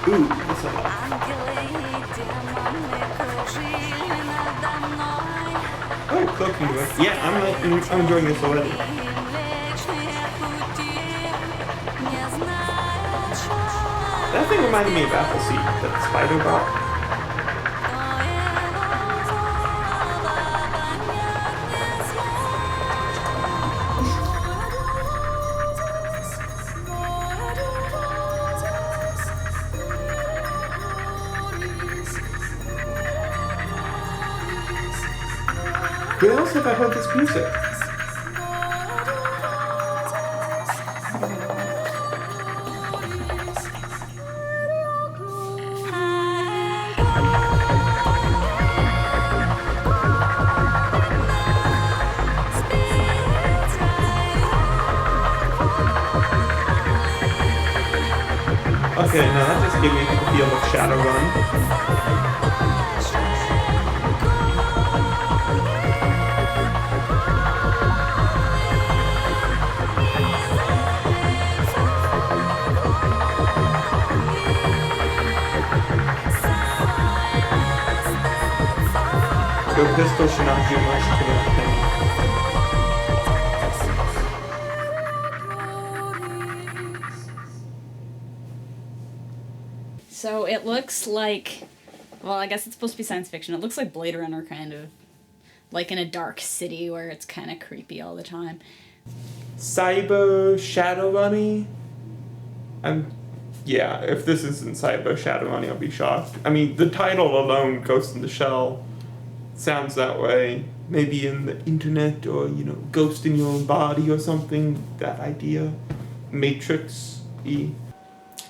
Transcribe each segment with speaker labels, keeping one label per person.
Speaker 1: Ooh, what's that? Oh, cloaking device. Yeah, I'm enjoying this already. That thing reminded me of Appleseed, that spider bot. Where else have I heard this music? Okay, now that just gave me the feel of Shadowrun. Your pistol should not do much to that thing.
Speaker 2: So it looks like, well, I guess it's supposed to be science fiction. It looks like Blade Runner, kind of. Like in a dark city where it's kind of creepy all the time.
Speaker 1: Cyber Shadowrunny? Yeah, if this isn't Cyber Shadowrunny, I'll be shocked. I mean, the title alone, Ghost in the Shell, sounds that way. Maybe in the internet or, Ghost in Your Own Body or something, that idea. Matrix-y.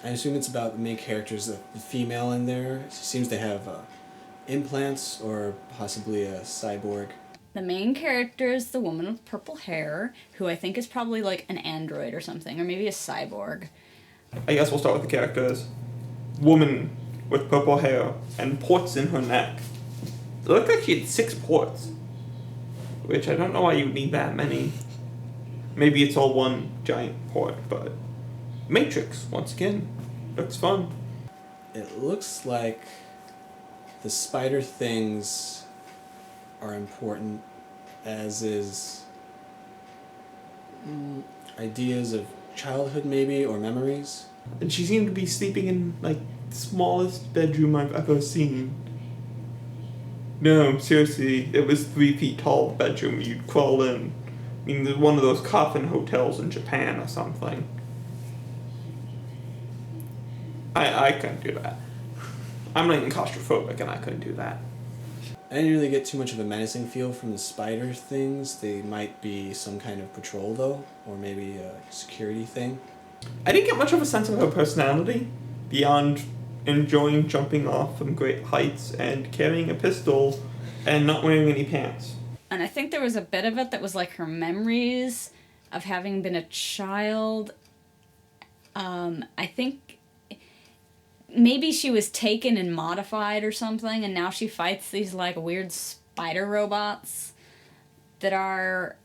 Speaker 3: I assume it's about the main characters, the female in there. She seems to have implants or possibly a cyborg.
Speaker 2: The main character is the woman with purple hair, who I think is probably like an android or something, or maybe a cyborg.
Speaker 1: I guess we'll start with the characters. Woman with purple hair and ports in her neck. It looked like she had 6 ports, which I don't know why you would need that many. Maybe it's all one giant port, but Matrix, once again, looks fun.
Speaker 3: It looks like the spider things are important, as is ideas of childhood maybe, or memories.
Speaker 1: And she seemed to be sleeping in, the smallest bedroom I've ever seen. No, seriously, it was 3 feet tall bedroom you'd crawl in. I mean, one of those coffin hotels in Japan or something. I couldn't do that. I'm not even claustrophobic and I couldn't do that.
Speaker 3: I didn't really get too much of a menacing feel from the spider things. They might be some kind of patrol though, or maybe a security thing.
Speaker 1: I didn't get much of a sense of her personality, beyond enjoying jumping off from great heights and carrying a pistol and not wearing any pants.
Speaker 2: And I think there was a bit of it that was like her memories of having been a child. I think maybe she was taken and modified or something, and now she fights these weird spider robots that are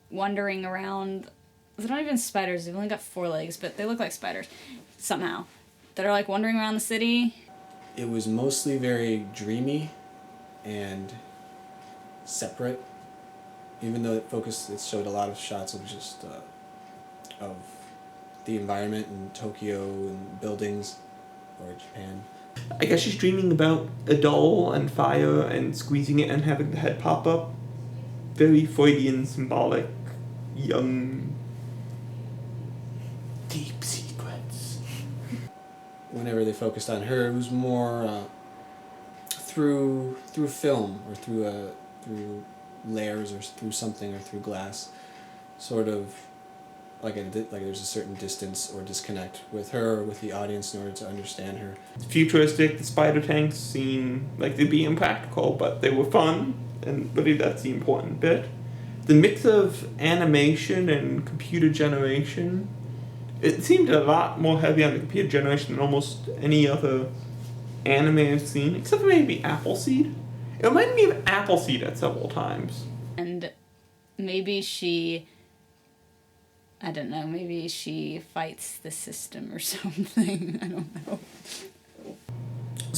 Speaker 2: wandering around. They're not even spiders, they've only got 4 legs, but they look like spiders somehow. That are wandering around the city.
Speaker 3: It was mostly very dreamy and separate, even though it showed a lot of shots of just of the environment in Tokyo and buildings, or Japan.
Speaker 1: I guess she's dreaming about a doll and fire and squeezing it and having the head pop up. Very Freudian, symbolic, young, deep secrets.
Speaker 3: Whenever they focused on her, it was more through film, or through layers, or through something, or through glass, sort of like there's a certain distance or disconnect with her or with the audience in order to understand her.
Speaker 1: Futuristic, the spider tanks seem like they'd be impractical, but they were fun, and really that's the important bit. The mix of animation and computer generation, it seemed a lot more heavy on the computer generation than almost any other anime I've seen, except for maybe Appleseed. It reminded me of Appleseed at several times.
Speaker 2: And maybe she fights the system or something. I don't know.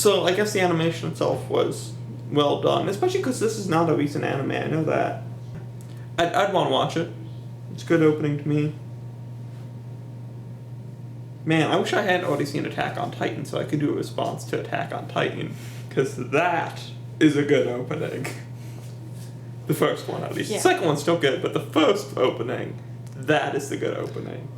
Speaker 1: So I guess the animation itself was well done, especially because this is not a recent anime. I know that. I'd want to watch it. It's a good opening to me. Man, I wish I had already seen Attack on Titan so I could do a response to Attack on Titan, because that is a good opening. The first one, at least.
Speaker 2: Yeah.
Speaker 1: The second one's still good, but the first opening, that is the good opening.